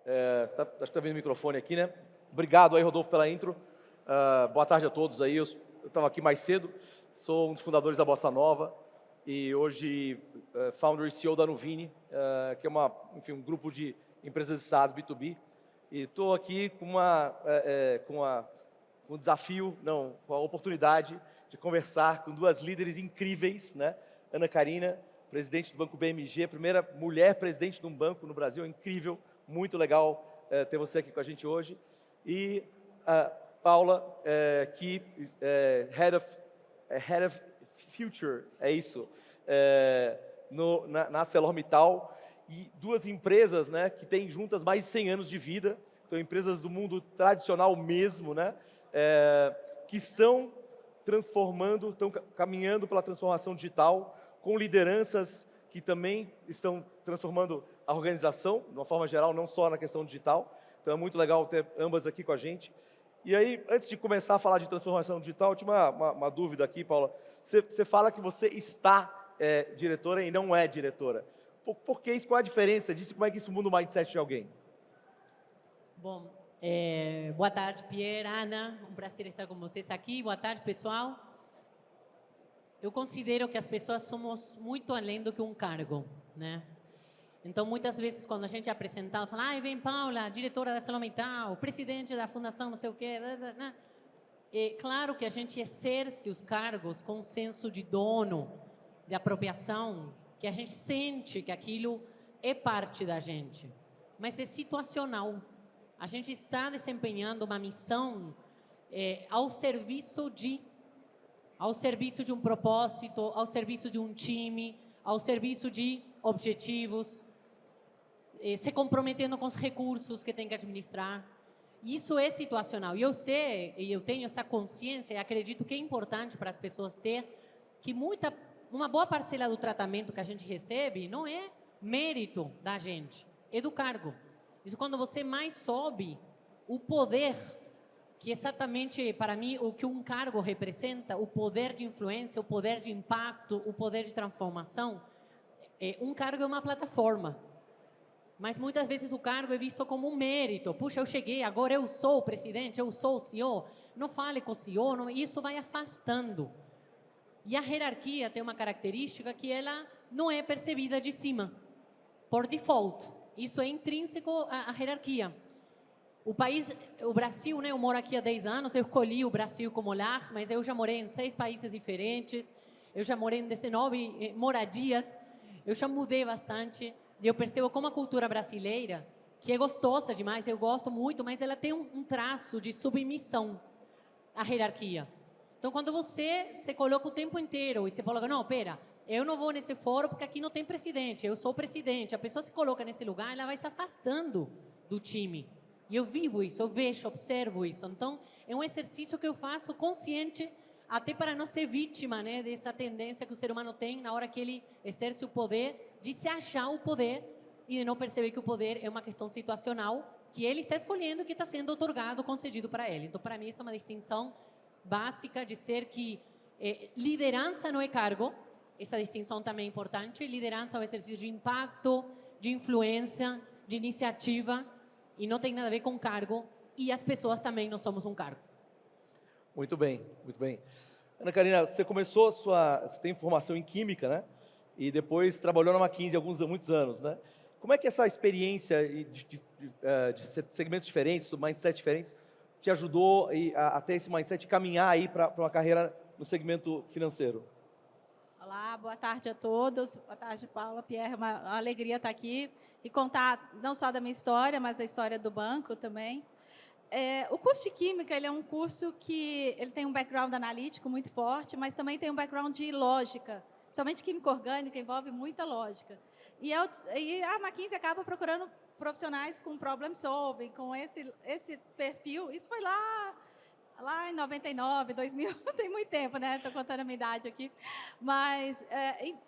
Acho que está vendo o microfone aqui, né? Obrigado aí, Rodolfo, pela intro. Boa tarde a todos aí. Eu estava aqui mais cedo, sou um dos fundadores da Bossa Nova e hoje founder e CEO da Nuvini, que é um grupo de empresas de SaaS B2B. E estou aqui com um desafio, com a oportunidade de conversar com duas líderes incríveis, né? Ana Karina, presidente do Banco BMG, primeira mulher presidente de um banco no Brasil, incrível, muito legal ter você aqui com a gente hoje. E a Paula, que Head of Future, é isso, na ArcelorMittal, e duas empresas, né, que têm juntas mais de 100 anos de vida, então empresas do mundo tradicional mesmo, né, que estão transformando, estão caminhando pela transformação digital, com lideranças que também estão transformando a organização, de uma forma geral, não só na questão digital. Então é muito legal ter ambas aqui com a gente. E aí, antes de começar a falar de transformação digital, eu tinha uma dúvida aqui, Paula. Você fala que você está diretora e não é diretora. Por que isso? Qual é a diferença disso? Como é que isso muda o mindset de alguém? Bom, boa tarde, Pierre, Ana. Um prazer estar com vocês aqui. Boa tarde, pessoal. Eu considero que as pessoas somos muito além do que um cargo, né? Então, muitas vezes, quando a gente é apresentado, fala, vem Paula, diretora da ArcelorMittal, presidente da fundação, não sei o quê. É claro que a gente exerce os cargos com um senso de dono, de apropriação, que a gente sente que aquilo é parte da gente. Mas é situacional. A gente está desempenhando uma missão ao serviço de um propósito, ao serviço de um time, ao serviço de objetivos, se comprometendo com os recursos que tem que administrar. Isso é situacional. E eu sei, e eu tenho essa consciência, e acredito que é importante para as pessoas ter, que uma boa parcela do tratamento que a gente recebe não é mérito da gente, é do cargo. Isso quando você mais sobe o poder, que exatamente, para mim, o que um cargo representa, o poder de influência, o poder de impacto, o poder de transformação. Um cargo é uma plataforma, mas muitas vezes o cargo é visto como um mérito. Puxa, eu cheguei, agora eu sou o presidente, eu sou o CEO. Não fale com o CEO, isso vai afastando. E a hierarquia tem uma característica que ela não é percebida de cima, por default. Isso é intrínseco à hierarquia. O Brasil, né, eu moro aqui há 10 anos, eu escolhi o Brasil como lar, mas eu já morei em 6 países diferentes, eu já morei em 19 moradias, eu já mudei bastante, e eu percebo como a cultura brasileira, que é gostosa demais, eu gosto muito, mas ela tem um traço de submissão à hierarquia. Então, quando você se coloca o tempo inteiro e você fala, não, pera, eu não vou nesse fórum porque aqui não tem presidente, eu sou o presidente, a pessoa se coloca nesse lugar, ela vai se afastando do time. E eu vivo isso, eu vejo, observo isso. Então, é um exercício que eu faço consciente, até para não ser vítima, né, dessa tendência que o ser humano tem na hora que ele exerce o poder, de se achar o poder e de não perceber que o poder é uma questão situacional, que ele está escolhendo, que está sendo otorgado, concedido para ele. Então, para mim, isso é uma distinção básica de ser que liderança não é cargo, essa distinção também é importante. Liderança é um exercício de impacto, de influência, de iniciativa, e não tem nada a ver com cargo, e as pessoas também não somos um cargo. Muito bem, muito bem. Ana Karina, você você tem formação em Química, né? E depois trabalhou na McKinsey há muitos anos, né? Como é que essa experiência de segmentos diferentes, mindset diferentes, te ajudou a ter esse mindset de caminhar aí para uma carreira no segmento financeiro? Olá, boa tarde a todos. Boa tarde, Paula, Pierre. Uma alegria estar aqui e contar não só da minha história, mas da história do banco também. O curso de Química ele é um curso que ele tem um background analítico muito forte, mas também tem um background de lógica. Principalmente Química Orgânica envolve muita lógica. E a McKinsey acaba procurando profissionais com problem solving, com esse perfil. Isso foi lá em 99, 2000, tem muito tempo, né? Estou contando a minha idade aqui. Mas,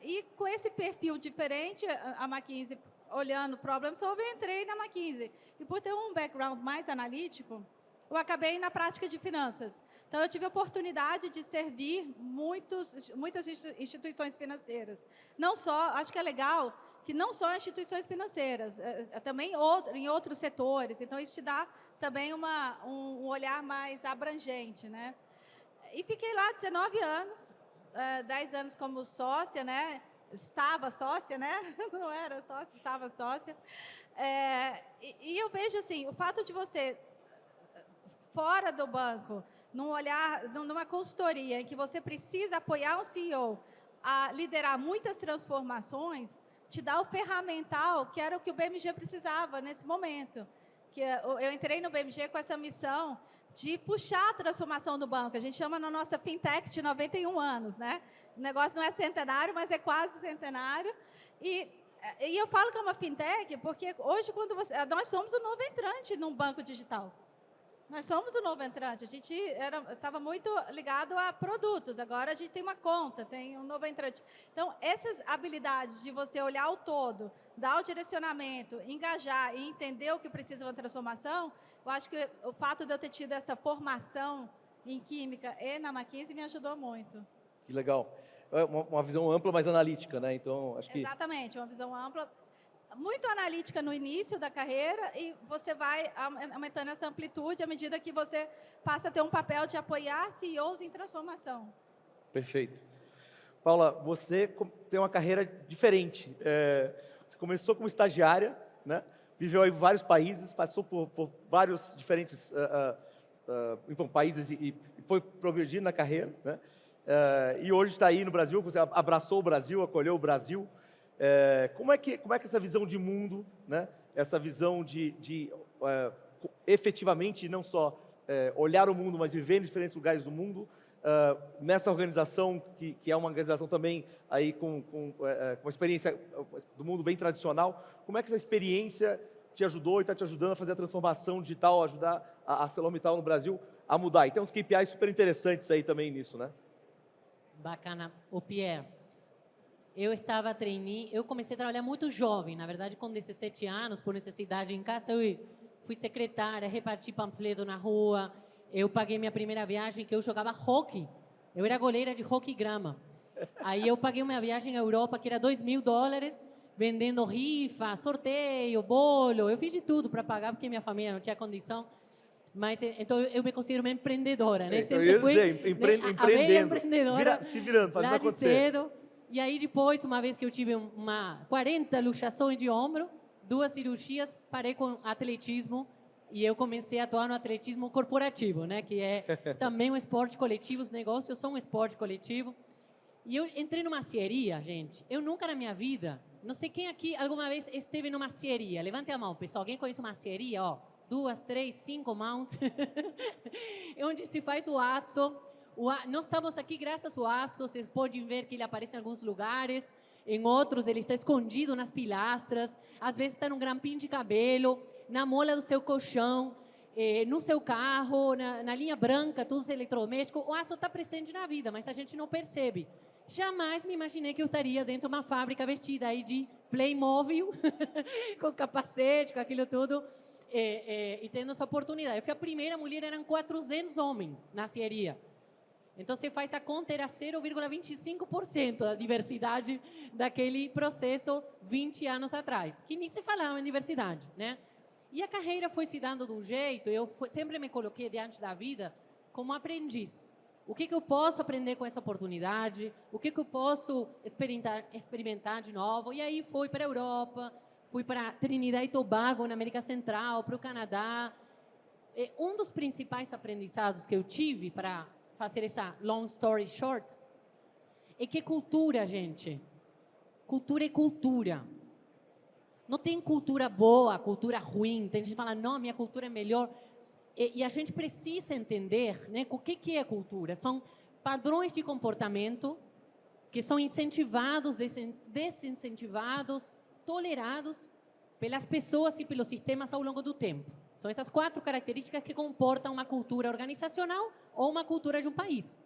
e com esse perfil diferente, a McKinsey, olhando problem solving, eu entrei na McKinsey. E por ter um background mais analítico, eu acabei na prática de finanças. Então, eu tive a oportunidade de servir muitas instituições financeiras. Não só, acho que é legal que não só instituições financeiras, também em outros setores. Então, isso te dá também um olhar mais abrangente, né? E fiquei lá 19 anos, 10 anos como sócia, né? Estava sócia, né? Não era sócia, estava sócia. E eu vejo assim, o fato de você, fora do banco, numa consultoria em que você precisa apoiar um CEO a liderar muitas transformações, te dá o ferramental que era o que o BMG precisava nesse momento. Que eu entrei no BMG com essa missão de puxar a transformação do banco. A gente chama na nossa fintech de 91 anos, né? O negócio não é centenário, mas é quase centenário. E eu falo que é uma fintech porque hoje, nós somos o novo entrante num banco digital. Nós somos o novo entrante. A gente estava muito ligado a produtos. Agora a gente tem uma conta, tem um novo entrante. Então, essas habilidades de você olhar o todo, dar o direcionamento, engajar e entender o que precisa de uma transformação, eu acho que o fato de eu ter tido essa formação em química e na McKinsey me ajudou muito. Que legal. É uma visão ampla, mas analítica, né? Então, acho que... Exatamente, uma visão ampla, muito analítica no início da carreira e você vai aumentando essa amplitude à medida que você passa a ter um papel de apoiar CEOs em transformação. Perfeito. Paula, você tem uma carreira diferente. Você começou como estagiária, né? Viveu em vários países, passou por vários diferentes países e foi progredindo na carreira, né? E hoje está aí no Brasil, você abraçou o Brasil, acolheu o Brasil. Como é que essa visão de mundo, né? Essa visão de efetivamente não só olhar o mundo, mas viver em diferentes lugares do mundo, nessa organização que é uma organização também aí com uma experiência do mundo bem tradicional, como é que essa experiência te ajudou e está te ajudando a fazer a transformação digital, ajudar a ArcelorMittal no Brasil a mudar? E tem uns KPIs super interessantes aí também nisso, né? Bacana. O Pierre, eu comecei a trabalhar muito jovem, na verdade com 17 anos, por necessidade em casa, eu fui secretária, reparti panfleto na rua, eu paguei minha primeira viagem que eu jogava hóquei, eu era goleira de hóquei grama. Aí eu paguei uma viagem à Europa que era $2.000, vendendo rifa, sorteio, bolo, eu fiz de tudo para pagar porque minha família não tinha condição. Mas então eu me considero uma empreendedora, né? Sempre fui empreendendo, se virando, fazendo acontecer. Cedo. E aí depois, uma vez que eu tive 40 luxações de ombro, 2 cirurgias, parei com atletismo e eu comecei a atuar no atletismo corporativo, né? Que é também um esporte coletivo, os negócios são um esporte coletivo. E eu entrei numa macieria, gente. Eu nunca na minha vida, não sei quem aqui alguma vez esteve numa macieria. Levante a mão, pessoal. Alguém conhece uma macieria? Ó, 2, 3, 5 mãos. É onde se faz o aço. Nós estamos aqui graças ao aço. Vocês podem ver que ele aparece em alguns lugares. Em outros, ele está escondido nas pilastras. Às vezes está num grampinho de cabelo, na mola do seu colchão, no seu carro, na linha branca, todos os eletrodomésticos. O aço está presente na vida, mas a gente não percebe. Jamais me imaginei que eu estaria dentro de uma fábrica vestida aí de Playmobil, com capacete, com aquilo tudo, e tendo essa oportunidade. Eu fui a primeira mulher, eram 400 homens na acieria. Então, você faz a conta, era 0,25% da diversidade daquele processo 20 anos atrás, que nem se falava em diversidade, né? E a carreira foi se dando de um jeito, sempre me coloquei diante da vida como aprendiz. O que eu posso aprender com essa oportunidade? O que eu posso experimentar de novo? E aí fui para a Europa, fui para Trinidad e Tobago, na América Central, para o Canadá. Um dos principais aprendizados que eu tive para fazer essa long story short é que cultura, gente, cultura é cultura. Não tem cultura boa, cultura ruim. Tem gente que fala, não, minha cultura é melhor. E a gente precisa entender, né, o que é cultura. São padrões de comportamento que são incentivados, desincentivados, tolerados pelas pessoas e pelos sistemas ao longo do tempo. São essas 4 características que comportam uma cultura organizacional ou uma cultura de um país.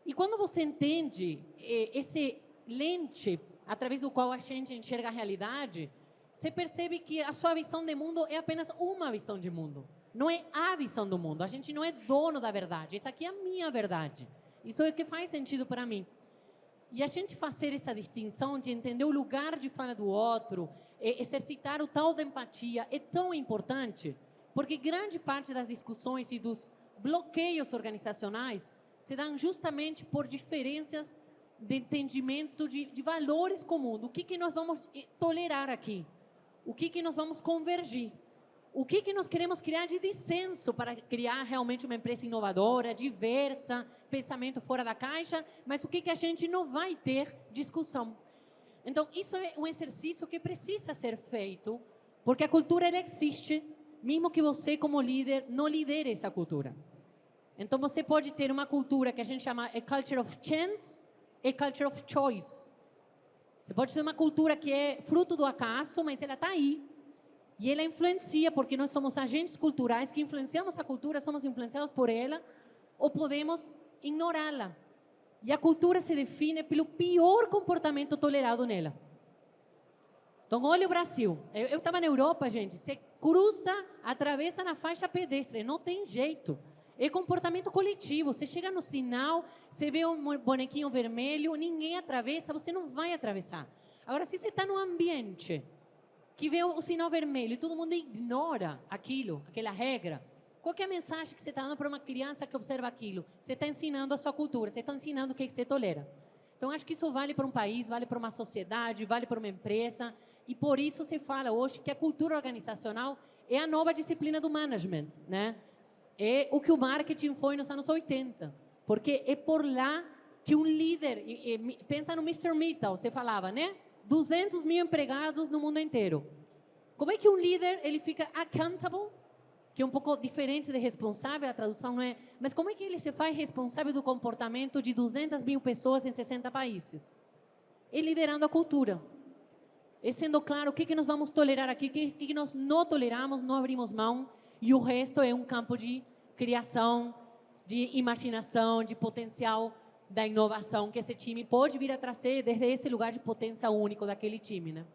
E quando você entende esse lente através do qual a gente enxerga a realidade, você percebe que a sua visão de mundo é apenas uma visão de mundo. Não é a visão do mundo. A gente não é dono da verdade. Essa aqui é a minha verdade. Isso é o que faz sentido para mim. E a gente fazer essa distinção de entender o lugar de fala do outro, exercitar o tal da empatia, é tão importante, porque grande parte das discussões e dos bloqueios organizacionais se dão justamente por diferenças de entendimento de valores comuns. O que nós vamos tolerar aqui? O que nós vamos convergir? O que nós queremos criar de dissenso para criar realmente uma empresa inovadora, diversa, pensamento fora da caixa, mas o que a gente não vai ter discussão. Então, isso é um exercício que precisa ser feito, porque a cultura ela existe, mesmo que você, como líder, não lidere essa cultura. Então, você pode ter uma cultura que a gente chama a culture of chance e culture of choice. Você pode ter uma cultura que é fruto do acaso, mas ela está aí. E ela influencia, porque nós somos agentes culturais que influenciamos a cultura, somos influenciados por ela, ou podemos ignorá-la. E a cultura se define pelo pior comportamento tolerado nela. Então, olha o Brasil. Eu estava na Europa, gente. Você cruza, atravessa na faixa pedestre. Não tem jeito. É comportamento coletivo. Você chega no sinal, você vê um bonequinho vermelho, ninguém atravessa, você não vai atravessar. Agora, se você está no ambiente que vê o sinal vermelho e todo mundo ignora aquilo, aquela regra, qual que é a mensagem que você está dando para uma criança que observa aquilo? Você está ensinando a sua cultura, você está ensinando o que você tolera. Então, acho que isso vale para um país, vale para uma sociedade, vale para uma empresa, e por isso se fala hoje que a cultura organizacional é a nova disciplina do management, né? É o que o marketing foi nos anos 80, porque é por lá que um líder, pensa no Mr. Mittal, você falava, né? 200 mil empregados no mundo inteiro. Como é que um líder ele fica accountable, que é um pouco diferente de responsável, a tradução não é, mas como é que ele se faz responsável do comportamento de 200 mil pessoas em 60 países? É liderando a cultura. É sendo claro o que nós vamos tolerar aqui, o que nós não toleramos, não abrimos mão, e o resto é um campo de criação, de imaginação, de potencial da inovação que esse time pode vir a trazer desde esse lugar de potência único daquele time, né?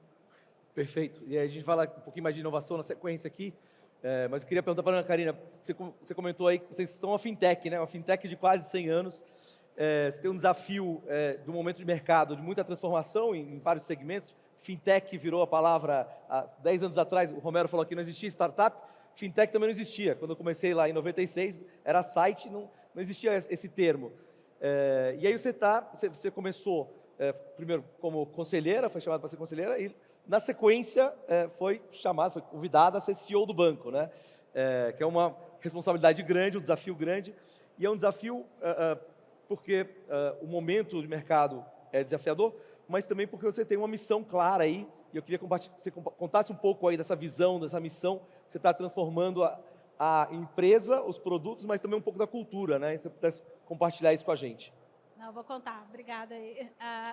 Perfeito. E aí a gente fala um pouquinho mais de inovação na sequência aqui, mas eu queria perguntar para a Ana Karina, você comentou aí que vocês são uma fintech, né? Uma fintech de quase 100 anos. Você tem um desafio do momento de mercado, de muita transformação em vários segmentos. Fintech virou a palavra há 10 anos atrás, o Romero falou que não existia startup, fintech também não existia. Quando eu comecei lá em 96, era site, não existia esse termo. E aí você começou primeiro como conselheira, foi chamada para ser conselheira, e na sequência foi convidada a ser CEO do banco, né? Que é uma responsabilidade grande, um desafio grande, e é um desafio porque o momento de mercado é desafiador, mas também porque você tem uma missão clara aí, e eu queria que você contasse um pouco aí dessa visão, dessa missão, que você está transformando a empresa, os produtos, mas também um pouco da cultura, né? E você pudesse compartilhar isso com a gente. Não, vou contar. Obrigada.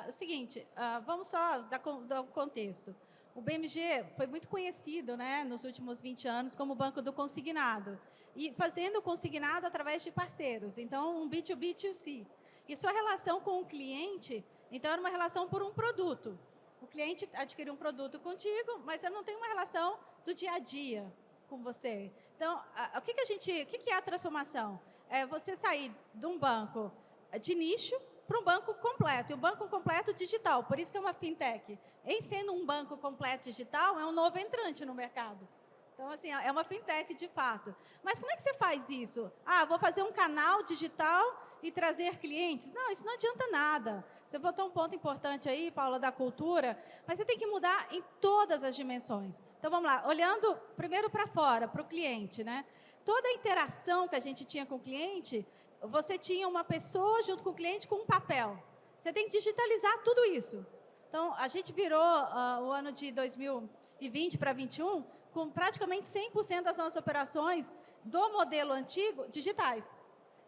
O seguinte, vamos só dar um contexto. O BMG foi muito conhecido, né, nos últimos 20 anos como o banco do consignado. E fazendo o consignado através de parceiros. Então, um B2B, B2C. E sua relação com o cliente, então, era uma relação por um produto. O cliente adquire um produto contigo, mas você não tem uma relação do dia a dia com você. Então, o que é a transformação? É você sair de um banco de nicho para um banco completo, e um banco completo digital. Por isso que é uma fintech. Em sendo um banco completo digital, é um novo entrante no mercado. Então, assim, é uma fintech de fato. Mas como é que você faz isso? Vou fazer um canal digital e trazer clientes? Não, isso não adianta nada. Você botou um ponto importante aí, Paula, da cultura, mas você tem que mudar em todas as dimensões. Então, vamos lá. Olhando primeiro para fora, para o cliente, né? Toda a interação que a gente tinha com o cliente, você tinha uma pessoa junto com o cliente com um papel. Você tem que digitalizar tudo isso. Então, a gente virou o ano de 2020 para 2021 com praticamente 100% das nossas operações do modelo antigo digitais.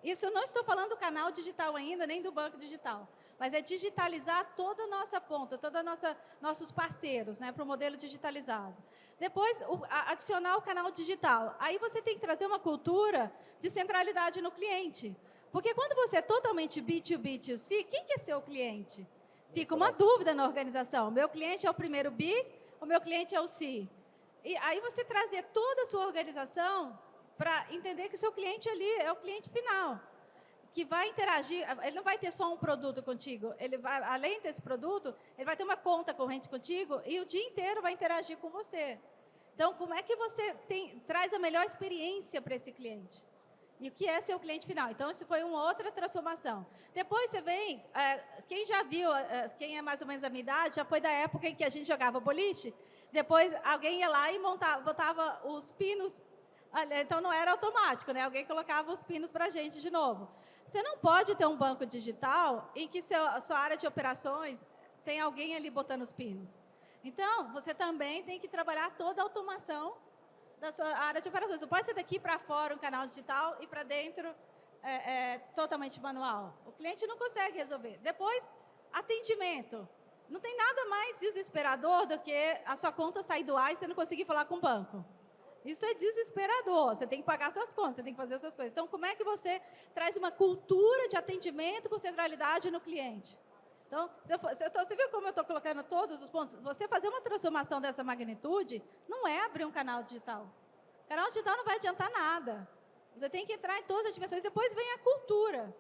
Isso eu não estou falando do canal digital ainda, nem do banco digital, mas é digitalizar toda a nossa ponta, todos nossos parceiros, né, para o modelo digitalizado. Depois, adicionar o canal digital. Aí você tem que trazer uma cultura de centralidade no cliente. Porque quando você é totalmente B2B, B2C, quem que é seu cliente? Fica uma dúvida na organização. O meu cliente é o primeiro B, o meu cliente é o C. E aí você trazer toda a sua organização para entender que o seu cliente ali é o cliente final, que vai interagir. Ele não vai ter só um produto contigo, ele vai, além desse produto, ele vai ter uma conta corrente contigo e o dia inteiro vai interagir com você. Então, como é que você traz a melhor experiência para esse cliente? E o que é seu cliente final? Então, isso foi uma outra transformação. Depois você vem, quem já viu, quem é mais ou menos da minha idade, já foi da época em que a gente jogava boliche, depois alguém ia lá e botava os pinos, então não era automático, né? Alguém colocava os pinos para a gente de novo. Você não pode ter um banco digital em que a sua área de operações tem alguém ali botando os pinos. Então, você também tem que trabalhar toda a automação da sua área de operações. Não pode ser daqui para fora um canal digital e para dentro totalmente manual. O cliente não consegue resolver. Depois, atendimento. Não tem nada mais desesperador do que a sua conta sair do ar e você não conseguir falar com o banco. Isso é desesperador. Você tem que pagar suas contas, você tem que fazer as suas coisas. Então, como é que você traz uma cultura de atendimento com centralidade no cliente? Então, você viu como eu estou colocando todos os pontos? Você fazer uma transformação dessa magnitude não é abrir um canal digital. O canal digital não vai adiantar nada. Você tem que entrar em todas as dimensões. Depois vem a cultura,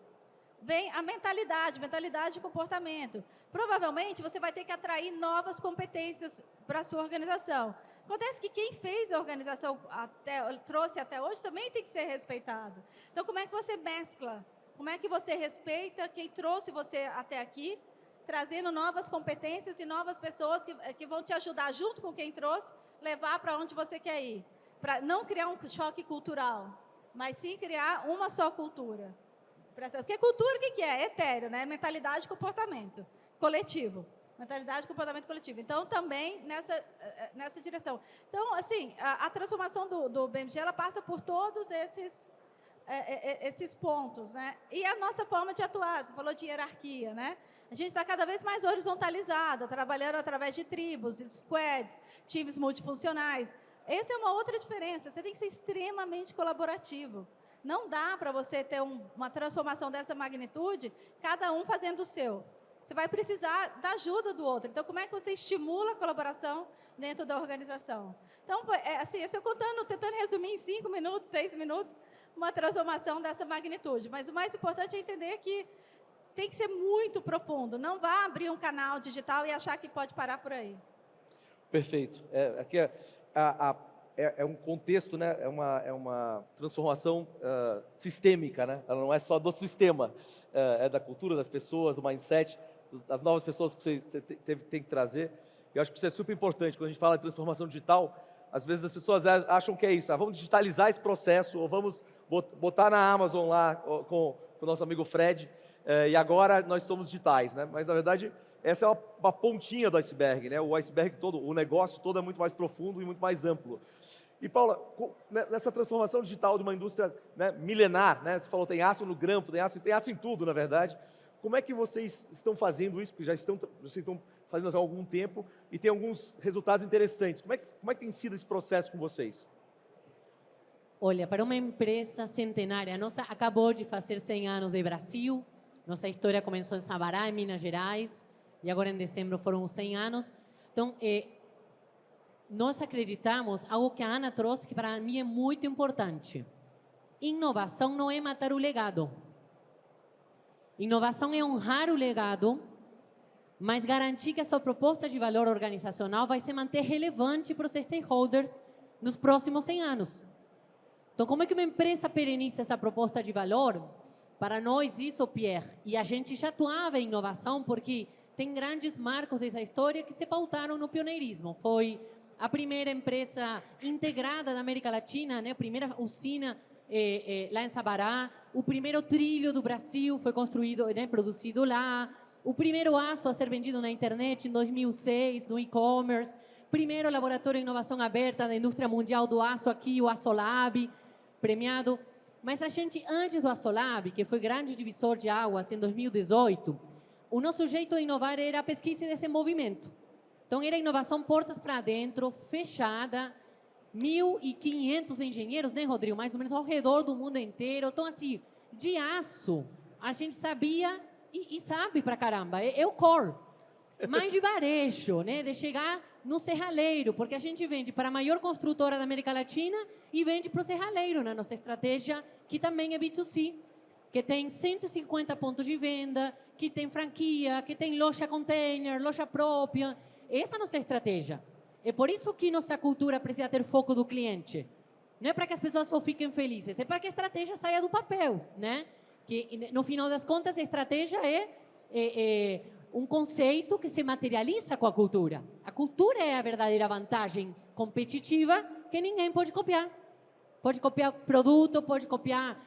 vem a mentalidade de comportamento. Provavelmente, você vai ter que atrair novas competências para a sua organização. Acontece que quem fez a organização, trouxe até hoje, também tem que ser respeitado. Então, como é que você mescla? Como é que você respeita quem trouxe você até aqui, trazendo novas competências e novas pessoas que vão te ajudar, junto com quem trouxe, levar para onde você quer ir. Para não criar um choque cultural, mas sim criar uma só cultura. Porque cultura, o que é? Etéreo, né? Mentalidade e comportamento coletivo. Mentalidade e comportamento coletivo. Então, também nessa direção. Então, assim, a transformação do BMG, ela passa por todos esses pontos, né? E a nossa forma de atuar, você falou de hierarquia, né? A gente está cada vez mais horizontalizada, trabalhando através de tribos, squads, times multifuncionais. Essa é uma outra diferença, você tem que ser extremamente colaborativo. Não dá para você ter uma transformação dessa magnitude, cada um fazendo o seu. Você vai precisar da ajuda do outro. Então, como é que você estimula a colaboração dentro da organização? Então, assim, eu estou tentando resumir em 5 minutos, 6 minutos, uma transformação dessa magnitude. Mas o mais importante é entender que tem que ser muito profundo. Não vá abrir um canal digital e achar que pode parar por aí. Perfeito. Aqui é um contexto, né? É uma transformação sistêmica, né? Ela não é só do sistema, é da cultura, das pessoas, do mindset, das novas pessoas que você tem que trazer. Eu acho que isso é super importante. Quando a gente fala de transformação digital, às vezes as pessoas acham que é isso. Vamos digitalizar esse processo, ou vamos botar na Amazon lá com o nosso amigo Fred, e agora nós somos digitais, né? Mas, na verdade, essa é uma pontinha do iceberg, né? O iceberg todo, o negócio todo é muito mais profundo e muito mais amplo. E, Paula, nessa transformação digital de uma indústria, né, milenar, né? Você falou, tem aço no grampo, tem aço em tudo, na verdade. Como é que vocês estão fazendo isso? Porque vocês estão fazendo isso há algum tempo e tem alguns resultados interessantes. Como é que tem sido esse processo com vocês? Olha, para uma empresa centenária, nossa acabou de fazer 100 anos de Brasil, nossa história começou em Sabará, em Minas Gerais, e agora em dezembro foram os 100 anos. Então, nós acreditamos, algo que a Ana trouxe, que para mim é muito importante. Inovação não é matar o legado. Inovação é honrar o legado, mas garantir que a sua proposta de valor organizacional vai se manter relevante para os stakeholders nos próximos 100 anos. Então, como é que uma empresa pereniza essa proposta de valor? Para nós, isso, Pierre, e a gente já atuava em inovação, porque tem grandes marcos dessa história que se pautaram no pioneirismo. Foi a primeira empresa integrada da América Latina, né? A primeira usina lá em Sabará, o primeiro trilho do Brasil foi construído, né, produzido lá, o primeiro aço a ser vendido na internet em 2006, no e-commerce, primeiro laboratório de inovação aberta da indústria mundial do aço aqui, o Açolab, premiado. Mas a gente, antes do Açolab, que foi grande divisor de águas em 2018, o nosso jeito de inovar era a pesquisa e desenvolvimento. Então, era inovação portas para dentro, fechada, 1.500 engenheiros, né, Rodrigo? Mais ou menos ao redor do mundo inteiro. Então, assim, de aço, a gente sabia e sabe pra caramba, é o core. mais de varejo, né? De chegar no serralheiro, porque a gente vende para a maior construtora da América Latina e vende para o serralheiro na nossa estratégia, que também é B2C, que tem 150 pontos de venda, que tem franquia, que tem loja container, loja própria. Essa é a nossa estratégia. É por isso que nossa cultura precisa ter foco do cliente. Não é para que as pessoas só fiquem felizes, é para que a estratégia saia do papel, né? Que, no final das contas, a estratégia é um conceito que se materializa com a cultura. A cultura é a verdadeira vantagem competitiva que ninguém pode copiar. Pode copiar produto, pode copiar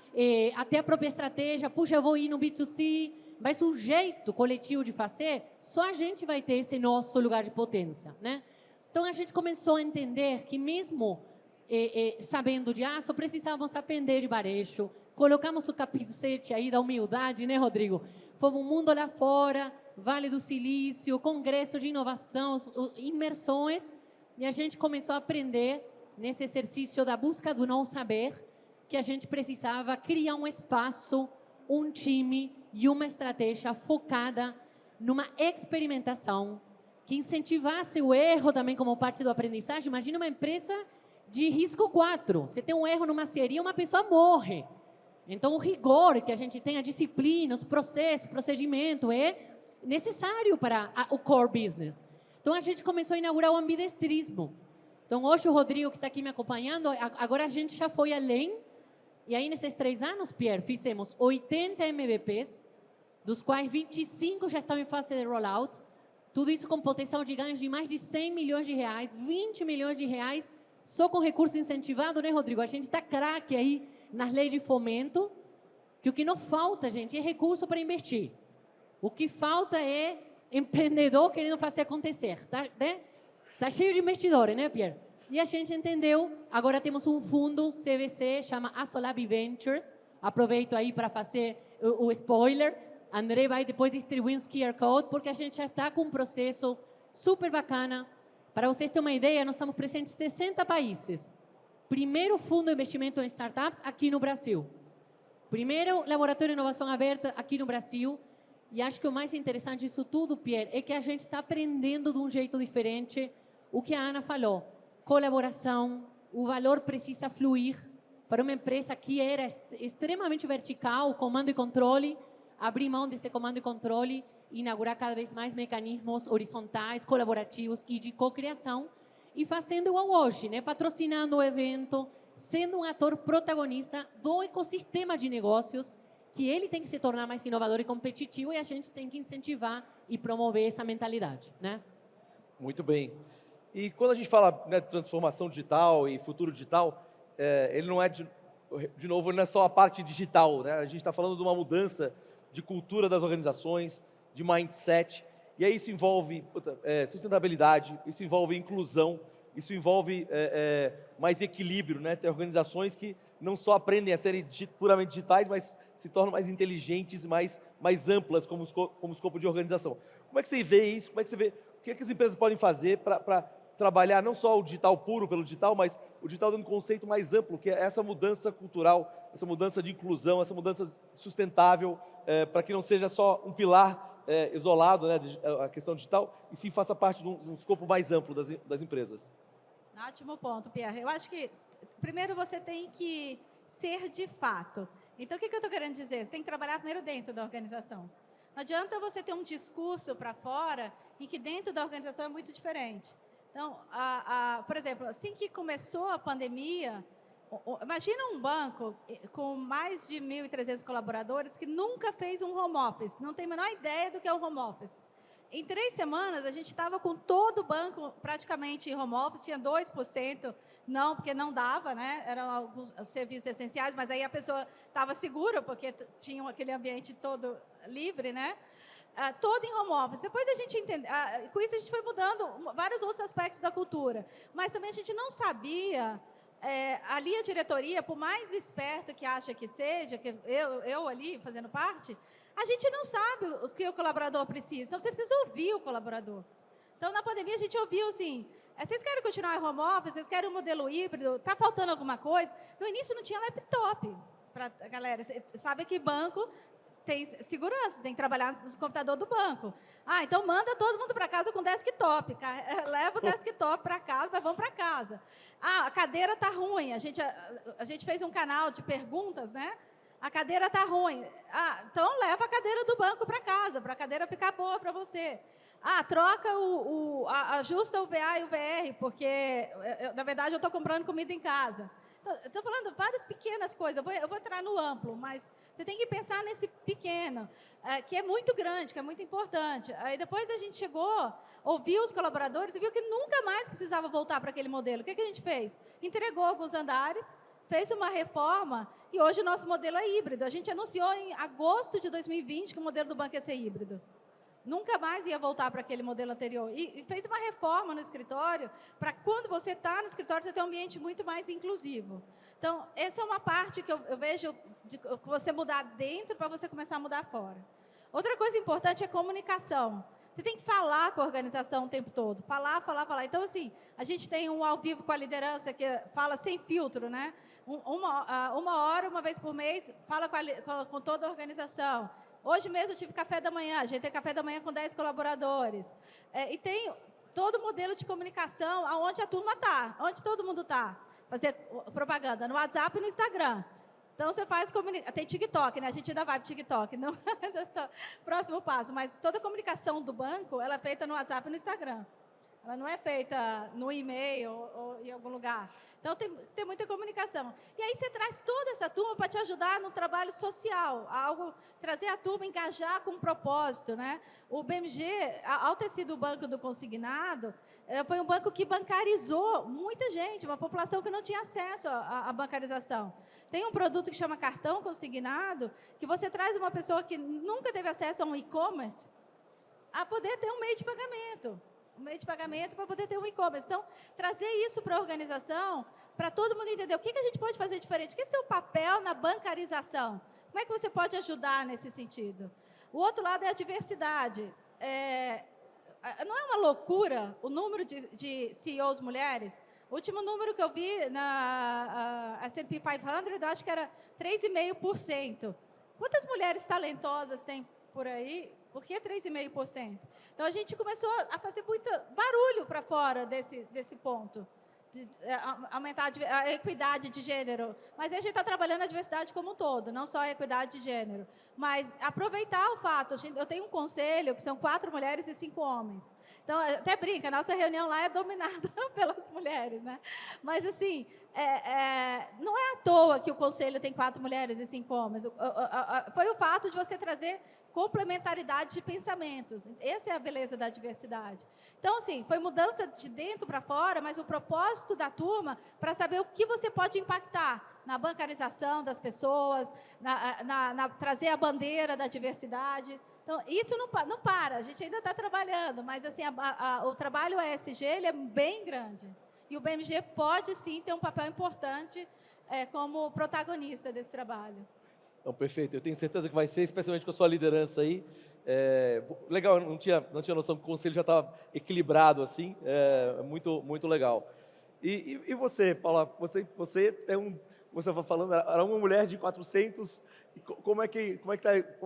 até a própria estratégia. Puxa, eu vou ir no B2C, mas o jeito coletivo de fazer, só a gente vai ter esse nosso lugar de potência, né? Então, a gente começou a entender que mesmo sabendo de aço, precisávamos aprender de varejo. Colocamos o capacete aí da humildade, né, Rodrigo? Fomos um mundo lá fora, Vale do Silício, congresso de inovação, imersões, e a gente começou a aprender nesse exercício da busca do não saber, que a gente precisava criar um espaço, um time e uma estratégia focada numa experimentação que incentivasse o erro também como parte do aprendizagem. Imagina uma empresa de risco 4. Você tem um erro numa seria, uma pessoa morre. Então, o rigor que a gente tem, a disciplina, os processos, procedimento, é necessário para o core business. Então, a gente começou a inaugurar o ambidestrismo. Então, hoje o Rodrigo, que está aqui me acompanhando, agora a gente já foi além. E aí, nesses 3 anos, Pierre, fizemos 80 MVPs, dos quais 25 já estão em fase de rollout. Tudo isso com potencial de ganhos de mais de 100 milhões de reais, 20 milhões de reais, só com recurso incentivado, né, Rodrigo? A gente está craque aí nas leis de fomento, que o que não falta, gente, é recurso para investir. O que falta é empreendedor querendo fazer acontecer, tá, né? Tá cheio de investidores, né, Pierre? E a gente entendeu, agora temos um fundo CVC, chama Asolab Ventures. Aproveito aí para fazer o spoiler. André vai depois distribuir um QR Code, porque a gente já está com um processo super bacana. Para vocês terem uma ideia, nós estamos presentes em 60 países. Primeiro fundo de investimento em startups aqui no Brasil. Primeiro laboratório de inovação aberta aqui no Brasil. E acho que o mais interessante disso tudo, Pierre, é que a gente está aprendendo de um jeito diferente o que a Ana falou. Colaboração, o valor precisa fluir. Para uma empresa que era extremamente vertical, comando e controle, abrir mão desse comando e controle, inaugurar cada vez mais mecanismos horizontais, colaborativos e de cocriação, e fazendo igual hoje, né? Patrocinando o evento, sendo um ator protagonista do ecossistema de negócios, que ele tem que se tornar mais inovador e competitivo, e a gente tem que incentivar e promover essa mentalidade, né? Muito bem. E quando a gente fala, né, de transformação digital e futuro digital, ele não é, de novo, não é só a parte digital, né? A gente está falando de uma mudança de cultura das organizações, de mindset, e aí isso envolve sustentabilidade, isso envolve inclusão, isso envolve mais equilíbrio, né? Tem organizações que não só aprendem a serem puramente digitais, mas se tornam mais inteligentes, mais amplas como escopo de organização. Como é que você vê isso? Como é que você vê? O que é que as empresas podem fazer para trabalhar não só o digital puro pelo digital, mas o digital dando um conceito mais amplo, que é essa mudança cultural, essa mudança de inclusão, essa mudança sustentável, para que não seja só um pilar isolado, né, a questão digital, e sim faça parte de um escopo mais amplo das empresas. Ótimo ponto, Pierre. Eu acho que, primeiro, você tem que ser de fato. Então, o que eu estou querendo dizer? Você tem que trabalhar primeiro dentro da organização. Não adianta você ter um discurso para fora em que dentro da organização é muito diferente. Então, por exemplo, assim que começou a pandemia, imagina um banco com mais de 1.300 colaboradores que nunca fez um home office, não tem a menor ideia do que é um home office. Em 3 semanas, a gente estava com todo o banco praticamente em home office, tinha 2%, não, porque não dava, né? Eram alguns serviços essenciais, mas aí a pessoa estava segura, porque tinha aquele ambiente todo livre, né? Todo em home office. Depois a gente entendeu, com isso a gente foi mudando vários outros aspectos da cultura, mas também a gente não sabia, ali a diretoria, por mais esperto que acha que seja, que eu ali fazendo parte, a gente não sabe o que o colaborador precisa. Então, você precisa ouvir o colaborador. Então, na pandemia, a gente ouviu assim, vocês querem continuar em home office? Vocês querem um modelo híbrido? Está faltando alguma coisa? No início, não tinha laptop para a galera. Você sabe que banco tem segurança, tem que trabalhar no computador do banco. Então manda todo mundo para casa com desktop, leva o desktop para casa, mas vamos para casa. Ah, a cadeira está ruim, a gente fez um canal de perguntas, né? A cadeira está ruim. Ah, então leva a cadeira do banco para casa, para a cadeira ficar boa para você. Ah, troca ajusta o VA e o VR, porque, na verdade, eu estou comprando comida em casa. Estou falando várias pequenas coisas, eu vou entrar no amplo, mas você tem que pensar nesse pequeno, que é muito grande, que é muito importante. Aí depois a gente chegou, ouviu os colaboradores e viu que nunca mais precisava voltar para aquele modelo. O que a gente fez? Entregou alguns andares, fez uma reforma e hoje o nosso modelo é híbrido. A gente anunciou em agosto de 2020 que o modelo do banco ia ser híbrido. Nunca mais ia voltar para aquele modelo anterior. E fez uma reforma no escritório para quando você está no escritório, você ter um ambiente muito mais inclusivo. Então, essa é uma parte que eu vejo de você mudar dentro para você começar a mudar fora. Outra coisa importante é comunicação. Você tem que falar com a organização o tempo todo. Falar. Então, assim, a gente tem um ao vivo com a liderança que fala sem filtro, né? Uma hora, uma vez por mês, fala com toda a organização. Hoje mesmo eu tive café da manhã, a gente tem café da manhã com 10 colaboradores. E tem todo o modelo de comunicação aonde a turma está, onde todo mundo está. Fazer propaganda no WhatsApp e no Instagram. Então, você faz comunicação. Tem TikTok, né? A gente ainda vai para o TikTok, não? Próximo passo. Mas toda a comunicação do banco, ela é feita no WhatsApp e no Instagram. Ela não é feita no e-mail ou em algum lugar. Então, tem muita comunicação. E aí, você traz toda essa turma para te ajudar no trabalho social, trazer a turma, engajar com um propósito, né? O BMG, ao ter sido o banco do consignado, foi um banco que bancarizou muita gente, uma população que não tinha acesso à bancarização. Tem um produto que chama cartão consignado, que você traz uma pessoa que nunca teve acesso a um e-commerce a poder ter um meio de pagamento. Um meio de pagamento para poder ter um e-commerce. Então, trazer isso para a organização, para todo mundo entender o que a gente pode fazer diferente. Qual é o seu papel na bancarização? Como é que você pode ajudar nesse sentido? O outro lado é a diversidade. Não é uma loucura o número de CEOs mulheres? O último número que eu vi na S&P 500, eu acho que era 3,5%. Quantas mulheres talentosas tem por aí? Por que 3,5%? Então, a gente começou a fazer muito barulho para fora desse ponto, de aumentar a equidade de gênero. Mas a gente está trabalhando a diversidade como um todo, não só a equidade de gênero. Mas aproveitar o fato, eu tenho um conselho que são 4 mulheres e 5 homens. Então, até brinca, a nossa reunião lá é dominada pelas mulheres, né? Mas, assim, não é à toa que o conselho tem 4 mulheres e 5 homens. Foi o fato de você trazer complementaridade de pensamentos. Essa é a beleza da diversidade. Então, assim, foi mudança de dentro para fora, mas o propósito da turma para saber o que você pode impactar na bancarização das pessoas, trazer a bandeira da diversidade. Então, isso não para, a gente ainda está trabalhando, mas assim, o trabalho ESG ele é bem grande. E o BMG pode, sim, ter um papel importante como protagonista desse trabalho. Então, perfeito. Eu tenho certeza que vai ser, especialmente com a sua liderança aí. Legal, eu não tinha noção que o conselho já estava equilibrado assim. Muito, muito legal. E você, Paula, você estava falando, era uma mulher de 400. Como é que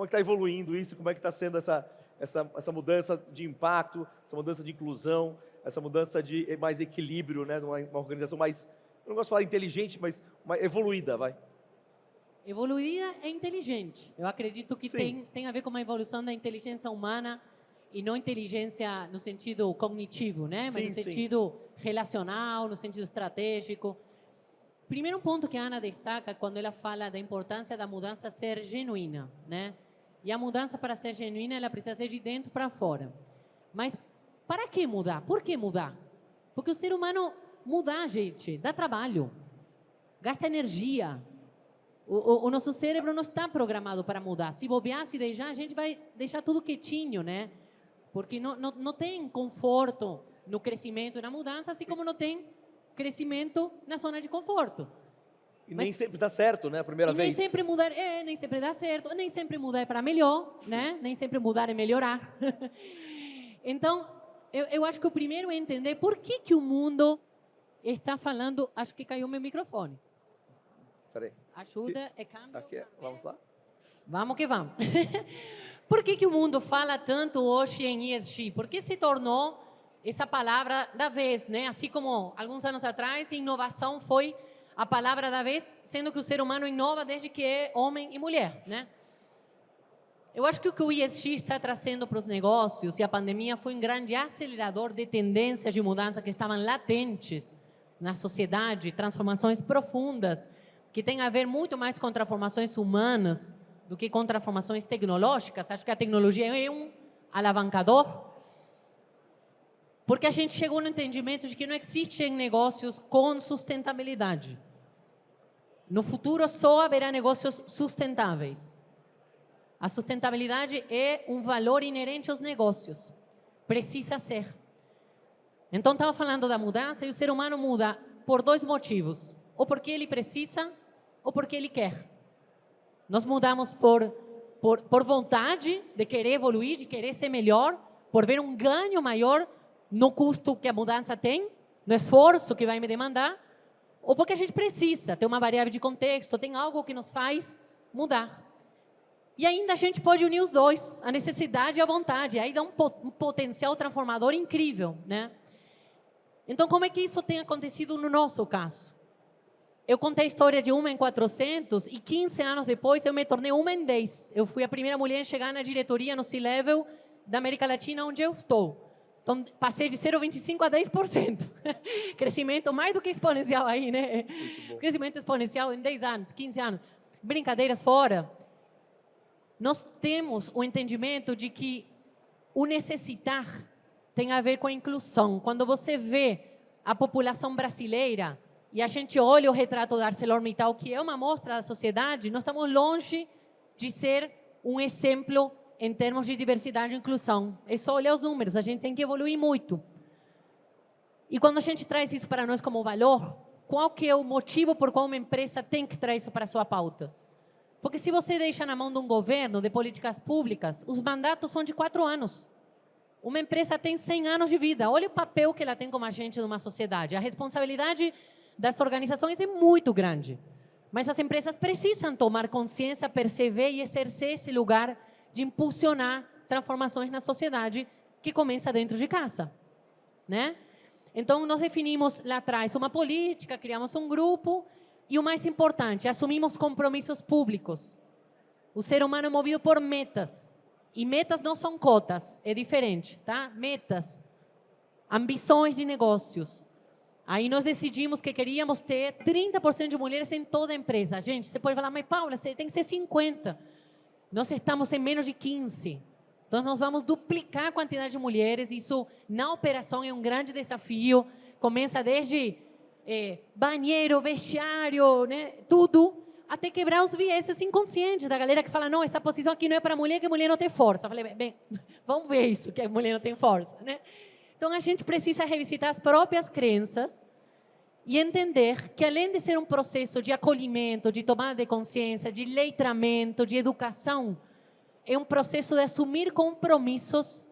está evoluindo isso? Como é que está sendo essa mudança de impacto, essa mudança de inclusão, essa mudança de mais equilíbrio, né, numa organização mais, eu não gosto de falar inteligente, mas mais evoluída, vai. Evoluída e inteligente. Eu acredito que tem a ver com uma evolução da inteligência humana e não inteligência no sentido cognitivo, né? Mas no sentido relacional, no sentido estratégico. Primeiro ponto que a Ana destaca quando ela fala da importância da mudança ser genuína, né? E a mudança, para ser genuína, ela precisa ser de dentro para fora. Mas para que mudar? Por que mudar? Porque o ser humano mudar, gente, dá trabalho, gasta energia. O nosso cérebro não está programado para mudar. Se bobear, se deixar, a gente vai deixar tudo quietinho, né? Porque não tem conforto no crescimento e na mudança, assim como não tem crescimento na zona de conforto. E nem sempre dá certo, né? A primeira vez. Nem sempre mudar, nem sempre dá certo, nem sempre mudar é para melhor, né? Nem sempre mudar é melhorar. Então, eu acho que o primeiro é entender por que o mundo está falando. Acho que caiu meu microfone. Peraí. Ajuda, é câmbio. Aqui, vamos lá? Vamos que vamos. Por que o mundo fala tanto hoje em ESG? Por que se tornou essa palavra da vez, né? Assim como alguns anos atrás, inovação foi a palavra da vez, sendo que o ser humano inova desde que é homem e mulher, né? Eu acho que o ESG está trazendo para os negócios, e a pandemia foi um grande acelerador de tendências de mudança que estavam latentes na sociedade, transformações profundas, que têm a ver muito mais com transformações humanas do que com transformações tecnológicas. Acho que a tecnologia é um alavancador, porque a gente chegou no entendimento de que não existem negócios com sustentabilidade. No futuro, só haverá negócios sustentáveis. A sustentabilidade é um valor inerente aos negócios. Precisa ser. Então, estava falando da mudança, e o ser humano muda por dois motivos. Ou porque ele precisa, ou porque ele quer. Nós mudamos por vontade de querer evoluir, de querer ser melhor, por ver um ganho maior no custo que a mudança tem, no esforço que vai me demandar, ou porque a gente precisa, tem uma variável de contexto, tem algo que nos faz mudar. E ainda a gente pode unir os dois, a necessidade e a vontade, aí dá um potencial transformador incrível, né? Então, como é que isso tem acontecido no nosso caso? Eu contei a história de 1 em 400 e 15 anos depois eu me tornei 1 em 10. Eu fui a primeira mulher a chegar na diretoria, no C-Level da América Latina, onde eu estou. Então, passei de 0,25% a 10%. Crescimento mais do que exponencial aí, né? Crescimento exponencial em 10 anos, 15 anos. Brincadeiras fora. Nós temos o entendimento de que o necessitar tem a ver com a inclusão. Quando você vê a população brasileira e a gente olha o retrato da ArcelorMittal, que é uma amostra da sociedade, nós estamos longe de ser um exemplo em termos de diversidade e inclusão. É só olhar os números, a gente tem que evoluir muito. E quando a gente traz isso para nós como valor, qual que é o motivo por qual uma empresa tem que trazer isso para a sua pauta? Porque se você deixa na mão de um governo, de políticas públicas, os mandatos são de 4 anos. Uma empresa tem 100 anos de vida. Olha o papel que ela tem como agente numa sociedade. A responsabilidade das organizações é muito grande. Mas as empresas precisam tomar consciência, perceber e exercer esse lugar de impulsionar transformações na sociedade que começa dentro de casa, né? Então, nós definimos lá atrás uma política, criamos um grupo e, o mais importante, assumimos compromissos públicos. O ser humano é movido por metas. E metas não são cotas, é diferente, tá? Metas, ambições de negócios. Aí nós decidimos que queríamos ter 30% de mulheres em toda a empresa. Gente, você pode falar, mas Paula, você tem que ser 50%. Nós estamos em menos de 15%. Então, nós vamos duplicar a quantidade de mulheres. Isso, na operação, é um grande desafio. Começa desde banheiro, vestiário, né? Tudo, até quebrar os vieses inconscientes da galera que fala, não, essa posição aqui não é para mulher, que a mulher não tem força. Eu falei, bem, vamos ver isso, que a mulher não tem força, né? Então, a gente precisa revisitar as próprias crenças e entender que, além de ser um processo de acolhimento, de tomada de consciência, de letramento, de educação, é um processo de assumir compromissos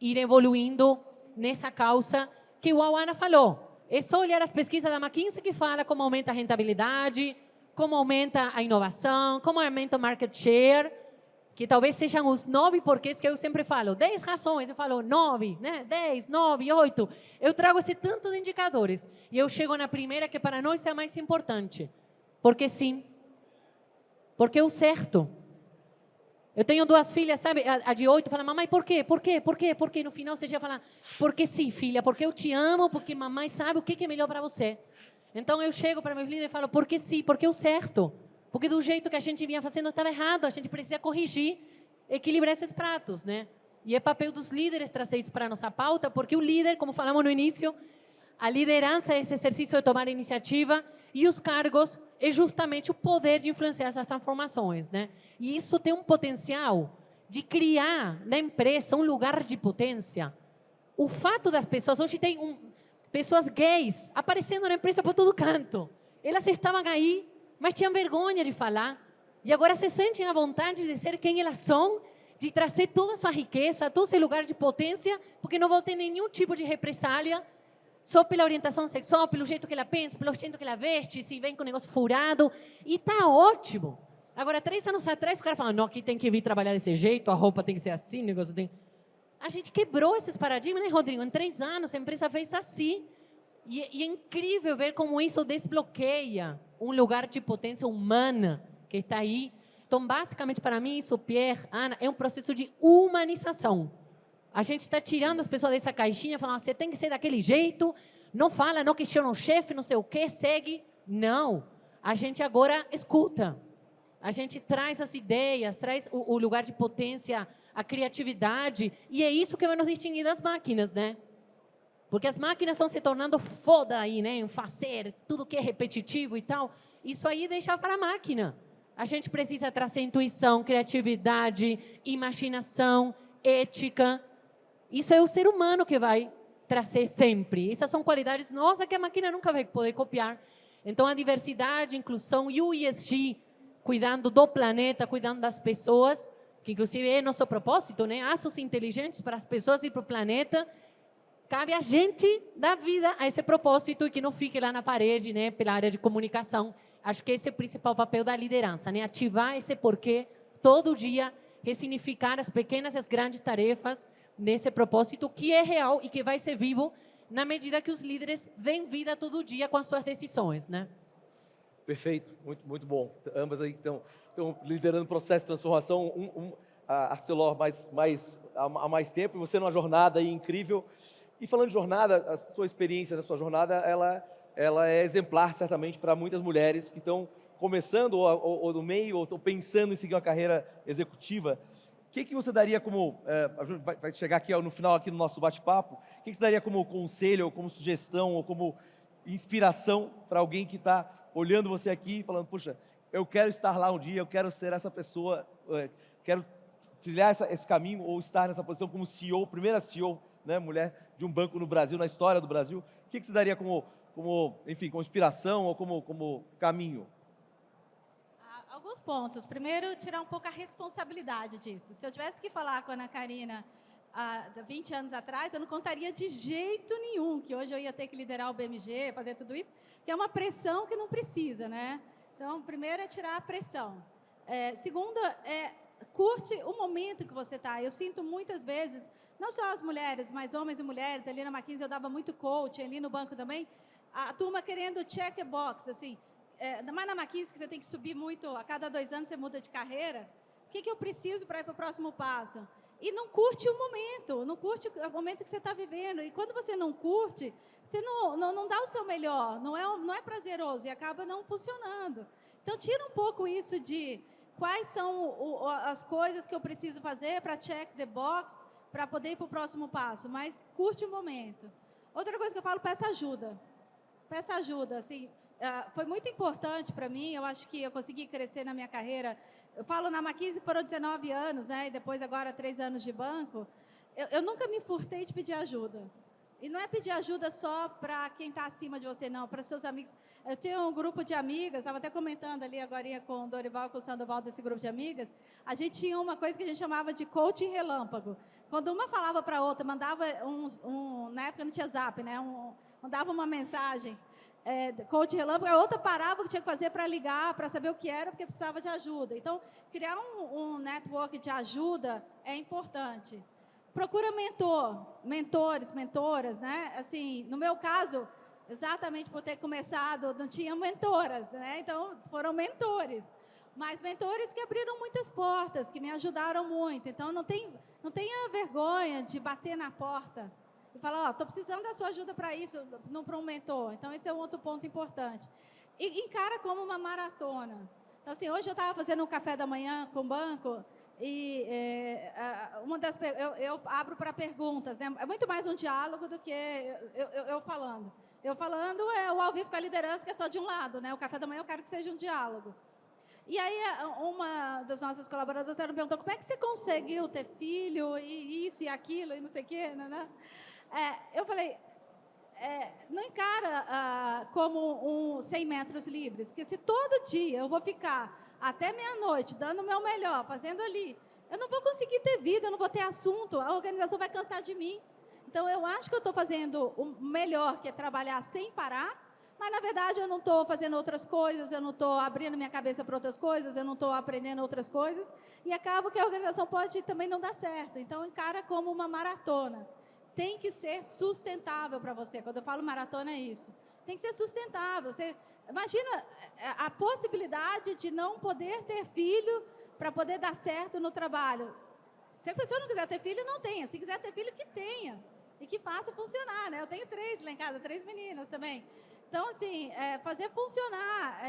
e ir evoluindo nessa causa que o Ana falou. É só olhar as pesquisas da McKinsey que fala como aumenta a rentabilidade, como aumenta a inovação, como aumenta o market share, que talvez sejam os 9 porquês que eu sempre falo. 10 razões, eu falo 9, né? 10, 9, 8. Eu trago esse tantos indicadores. E eu chego na primeira, que para nós é a mais importante. Porque sim. Porque é o certo. Eu tenho 2 filhas, sabe? A de 8 fala, mamãe, por quê? Por quê? Por quê? Por quê? No final você já fala, porque sim, filha, porque eu te amo, porque mamãe sabe o que é melhor para você. Então eu chego para meus líderes e falo, porque sim, porque é o certo. Porque do jeito que a gente vinha fazendo estava errado, a gente precisa corrigir, equilibrar esses pratos, né? E é papel dos líderes trazer isso para a nossa pauta, porque o líder, como falamos no início, a liderança é esse exercício de tomar iniciativa e os cargos é justamente o poder de influenciar essas transformações, né? E isso tem um potencial de criar na empresa um lugar de potência. O fato das pessoas, hoje tem pessoas gays aparecendo na empresa por todo canto. Elas estavam aí, mas tinham vergonha de falar. E agora se sentem à vontade de ser quem elas são, de trazer toda a sua riqueza, todo esse lugar de potência, porque não vão ter nenhum tipo de represália só pela orientação sexual, pelo jeito que ela pensa, pelo jeito que ela veste, se vem com o negócio furado. E está ótimo. Agora, 3 anos atrás, o cara fala, não, aqui tem que vir trabalhar desse jeito, a roupa tem que ser assim, o negócio tem... A gente quebrou esses paradigmas, né, Rodrigo? Em 3 anos, a empresa fez assim. E é incrível ver como isso desbloqueia um lugar de potência humana que está aí. Então, basicamente, para mim, isso, Pierre, Ana, é um processo de humanização. A gente está tirando as pessoas dessa caixinha, falando, você tem que ser daquele jeito, não fala, não questiona o chefe, não sei o quê, segue. Não. A gente agora escuta. A gente traz as ideias, traz o lugar de potência, a criatividade, e é isso que vai nos distinguir das máquinas, né? Porque as máquinas estão se tornando foda aí, né? Em fazer, tudo que é repetitivo e tal. Isso aí deixa para a máquina. A gente precisa trazer intuição, criatividade, imaginação, ética. Isso é o ser humano que vai trazer sempre. Essas são qualidades nossas que a máquina nunca vai poder copiar. Então, a diversidade, inclusão e o ESG, cuidando do planeta, cuidando das pessoas, que inclusive é nosso propósito, né? Aços inteligentes para as pessoas e para o planeta. Cabe a gente dar vida a esse propósito e que não fique lá na parede, né? Pela área de comunicação. Acho que esse é o principal papel da liderança, né? Ativar esse porquê todo dia, ressignificar as pequenas e as grandes tarefas nesse propósito que é real e que vai ser vivo na medida que os líderes deem vida todo dia com as suas decisões, né? Perfeito, muito bom. Ambas aí estão liderando o processo de transformação, a Arcelor há mais tempo, e você numa jornada aí incrível. E falando de jornada, a sua experiência na sua jornada, ela é exemplar certamente para muitas mulheres que estão começando ou no meio, ou estão pensando em seguir uma carreira executiva. O que você daria como, a gente vai chegar aqui no final aqui no nosso bate-papo, o que você daria como conselho, ou como sugestão, ou como inspiração para alguém que está olhando você aqui e falando, puxa, eu quero estar lá um dia, eu quero ser essa pessoa, quero trilhar esse caminho ou estar nessa posição como CEO, primeira CEO, né, mulher de um banco no Brasil, na história do Brasil. O que você daria como inspiração ou como caminho? Alguns pontos. Primeiro, tirar um pouco a responsabilidade disso. Se eu tivesse que falar com a Ana Karina há 20 anos atrás, eu não contaria de jeito nenhum que hoje eu ia ter que liderar o BMG, fazer tudo isso, que é uma pressão que não precisa, né? Então, primeiro é tirar a pressão. Segundo, curte o momento que você está. Eu sinto muitas vezes, não só as mulheres, mas homens e mulheres, ali na McKinsey eu dava muito coaching, ali no banco também, a turma querendo check a box, assim, mas na McKinsey que você tem que subir muito, a cada 2 anos você muda de carreira, o que eu preciso para ir para o próximo passo? E não curte o momento, não curte o momento que você está vivendo. E quando você não curte, você não dá o seu melhor, não é prazeroso e acaba não funcionando. Então, tira um pouco isso de quais são as coisas que eu preciso fazer para check the box, para poder ir para o próximo passo, mas curte o momento. Outra coisa que eu falo, peça ajuda. Peça ajuda, assim, foi muito importante para mim, eu acho que eu consegui crescer na minha carreira. Eu falo na McKinsey que foram 19 anos, né, e depois agora 3 anos de banco. Eu nunca me furtei de pedir ajuda. E não é pedir ajuda só para quem está acima de você, não, para seus amigos. Eu tinha um grupo de amigas, estava até comentando ali agora com o Dorival e com o Sandoval desse grupo de amigas, a gente tinha uma coisa que a gente chamava de coaching relâmpago. Quando uma falava para a outra, mandava na época não tinha zap, né, mandava uma mensagem, coach relâmpago, a outra parava o que tinha que fazer para ligar, para saber o que era, porque precisava de ajuda. Então, criar um network de ajuda é importante. Procura mentores, mentoras, né? Assim, no meu caso, exatamente por ter começado, não tinha mentoras, né? Então, foram mentores. Mas mentores que abriram muitas portas, que me ajudaram muito. Então, não tenha vergonha de bater na porta e falar, estou precisando da sua ajuda para isso, não para um mentor. Então, esse é um outro ponto importante. E encara como uma maratona. Então, assim, hoje eu estava fazendo um café da manhã com o banco e eu abro para perguntas, né? É muito mais um diálogo do que eu falando. Eu falando é o ao vivo com a liderança, que é só de um lado, né? O café da manhã eu quero que seja um diálogo. E aí, uma das nossas colaboradoras me perguntou como é que você conseguiu ter filho, e isso e aquilo, e não sei o quê, né? Eu falei, não encara como 100 metros livres, porque se todo dia eu vou ficar até meia-noite, dando o meu melhor, fazendo ali, eu não vou conseguir ter vida, eu não vou ter assunto, a organização vai cansar de mim. Então, eu acho que eu estou fazendo o melhor, que é trabalhar sem parar, mas, na verdade, eu não estou fazendo outras coisas, eu não estou abrindo minha cabeça para outras coisas, eu não estou aprendendo outras coisas, e acaba que a organização pode também não dar certo. Então, encara como uma maratona. Tem que ser sustentável para você. Quando eu falo maratona, é isso. Tem que ser sustentável. Você imagina a possibilidade de não poder ter filho para poder dar certo no trabalho. Se a pessoa não quiser ter filho, não tenha. Se quiser ter filho, que tenha. E que faça funcionar, né? Eu tenho 3 lá em casa, 3 meninas também. Então, assim, fazer funcionar.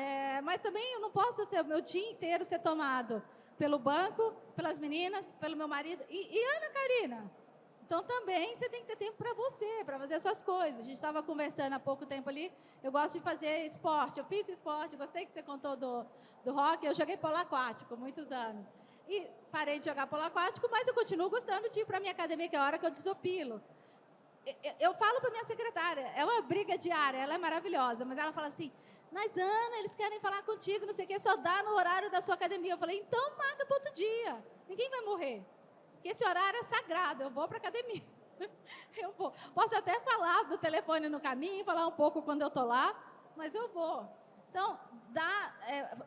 Mas também eu não posso ser o meu dia inteiro ser tomado pelo banco, pelas meninas, pelo meu marido. E Ana Karina? Então, também você tem que ter tempo para você, para fazer as suas coisas. A gente estava conversando há pouco tempo ali. Eu gosto de fazer esporte. Eu fiz esporte, gostei que você contou do hockey. Eu joguei polo aquático muitos anos. E parei de jogar polo aquático, mas eu continuo gostando de ir para a minha academia, que é a hora que eu desopilo. Eu falo para minha secretária, é uma briga diária, ela é maravilhosa, mas ela fala assim, mas Ana, eles querem falar contigo, não sei o que, só dá no horário da sua academia. Eu falei, então marca para outro dia, ninguém vai morrer. Porque esse horário é sagrado, eu vou para a academia. Eu vou. Posso até falar do telefone no caminho, falar um pouco quando eu estou lá, mas eu vou. Então,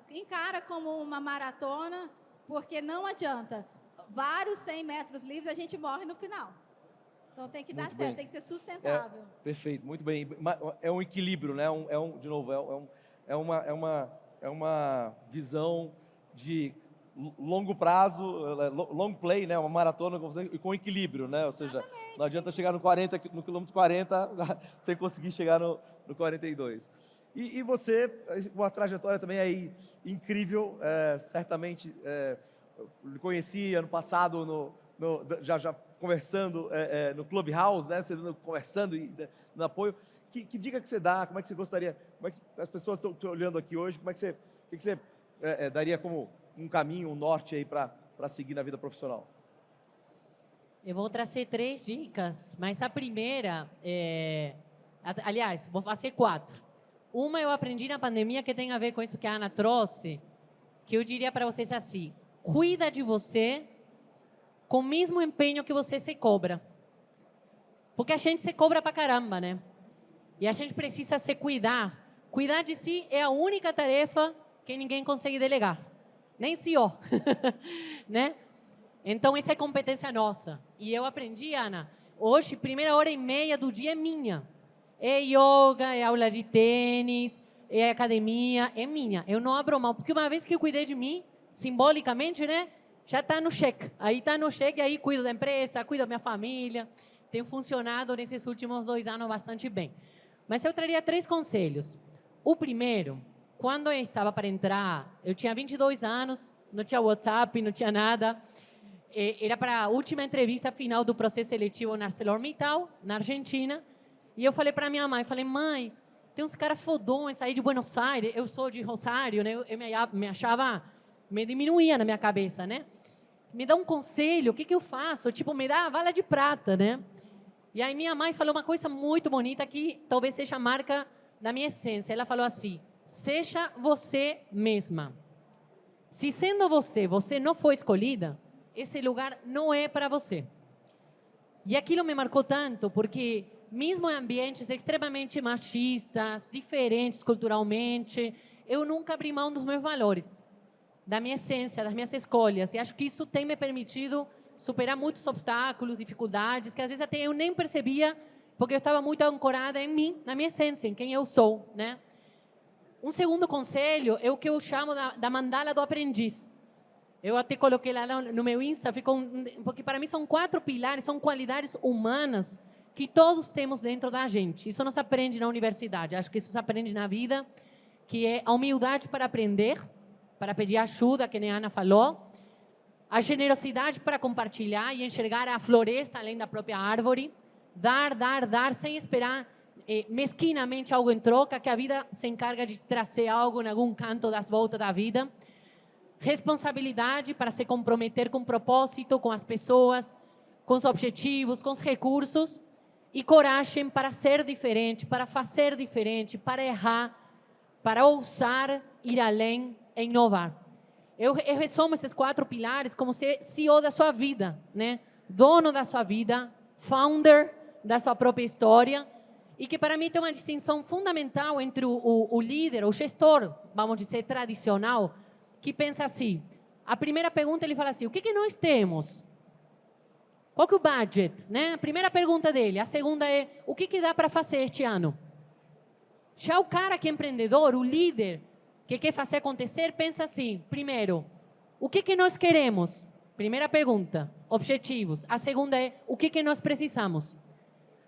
encara como uma maratona, porque não adianta. Vários 100 metros livres, a gente morre no final. Então, tem que dar certo, tem que ser sustentável. Perfeito, muito bem. É um equilíbrio, né? De novo, é uma visão de longo prazo, long play, né? Uma maratona com equilíbrio, né? Ou seja, Exatamente. Não adianta chegar no quilômetro 40 sem conseguir chegar no 42. E você, uma trajetória também aí incrível, certamente eu conheci ano passado já conversando no Clubhouse, né? Você conversando e no apoio. Que dica que você dá? Como é que você gostaria? Como é que as pessoas estão te olhando aqui hoje? Como é que você daria como um caminho, um norte aí para seguir na vida profissional? Eu vou trazer 3 dicas, mas a primeira aliás, vou fazer 4. Uma eu aprendi na pandemia que tem a ver com isso que a Ana trouxe, que eu diria para vocês assim: cuida de você com o mesmo empenho que você se cobra. Porque a gente se cobra pra caramba, né? E a gente precisa se cuidar. Cuidar de si é a única tarefa que ninguém consegue delegar. Nem CEO. Né? Então, essa é competência nossa. E eu aprendi, Ana, hoje, primeira hora e meia do dia é minha. É yoga, é aula de tênis, é academia, é minha. Eu não abro mão, porque uma vez que eu cuidei de mim, simbolicamente, né? Já está no cheque. Aí está no cheque, aí cuido da empresa, cuido da minha família. Tem funcionado nesses últimos 2 anos bastante bem. Mas eu traria 3 conselhos. O primeiro, quando eu estava para entrar, eu tinha 22 anos, não tinha WhatsApp, não tinha nada. Era para a última entrevista final do processo seletivo na ArcelorMittal, na Argentina. E eu falei para minha mãe, mãe, tem uns caras fodões aí de Buenos Aires, eu sou de Rosário, né? Eu me achava, me diminuía na minha cabeça, né? Me dá um conselho, o que eu faço? Tipo, me dá a vala de prata, né? E aí minha mãe falou uma coisa muito bonita que talvez seja a marca da minha essência. Ela falou assim: seja você mesma. Se sendo você não foi escolhida, esse lugar não é para você. E aquilo me marcou tanto, porque mesmo em ambientes extremamente machistas, diferentes culturalmente, eu nunca abri mão dos meus valores, da minha essência, das minhas escolhas. E acho que isso tem me permitido superar muitos obstáculos, dificuldades, que às vezes até eu nem percebia, porque eu estava muito ancorada em mim, na minha essência, em quem eu sou, né? Um segundo conselho é o que eu chamo da mandala do aprendiz. Eu até coloquei lá no meu Insta, porque para mim são 4 pilares, são qualidades humanas que todos temos dentro da gente. Isso não se aprende na universidade, acho que isso se aprende na vida, que é a humildade para aprender, para pedir ajuda, que a Ana falou, a generosidade para compartilhar e enxergar a floresta além da própria árvore, dar, sem esperar mesquinamente algo em troca, que a vida se encarga de trazer algo em algum canto das voltas da vida, responsabilidade para se comprometer com o propósito, com as pessoas, com os objetivos, com os recursos, e coragem para ser diferente, para fazer diferente, para errar, para ousar ir além e inovar. Eu resumo esses 4 pilares como ser CEO da sua vida, né? Dono da sua vida, founder da sua própria história, e que para mim tem uma distinção fundamental entre o líder, o gestor, vamos dizer, tradicional, que pensa assim, a primeira pergunta ele fala assim, o que nós temos? Qual que é o budget? Né? A primeira pergunta dele. A segunda é, o que dá para fazer este ano? Já o cara que é empreendedor, o líder, que quer fazer acontecer, pensa assim, primeiro, o que nós queremos? Primeira pergunta, objetivos. A segunda é, o que nós precisamos?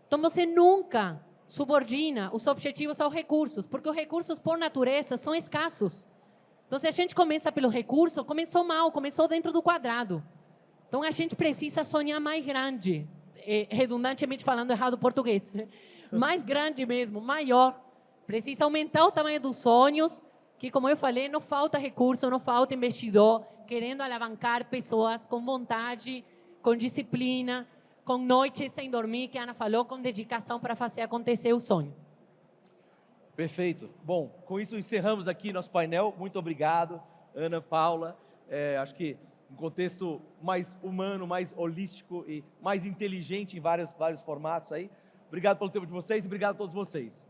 Então, você nunca subordina os objetivos aos recursos, porque os recursos, por natureza, são escassos. Então, se a gente começa pelo recurso, começou mal, começou dentro do quadrado. Então, a gente precisa sonhar mais grande, redundantemente falando errado o português, mais grande mesmo, maior. Precisa aumentar o tamanho dos sonhos, que, como eu falei, não falta recurso, não falta investidor, querendo alavancar pessoas com vontade, com disciplina, com noites sem dormir, que a Ana falou, com dedicação para fazer acontecer o sonho. Perfeito. Bom, com isso encerramos aqui nosso painel. Muito obrigado, Ana, Paula. Acho que um contexto mais humano, mais holístico e mais inteligente em vários formatos aí. Obrigado pelo tempo de vocês e obrigado a todos vocês.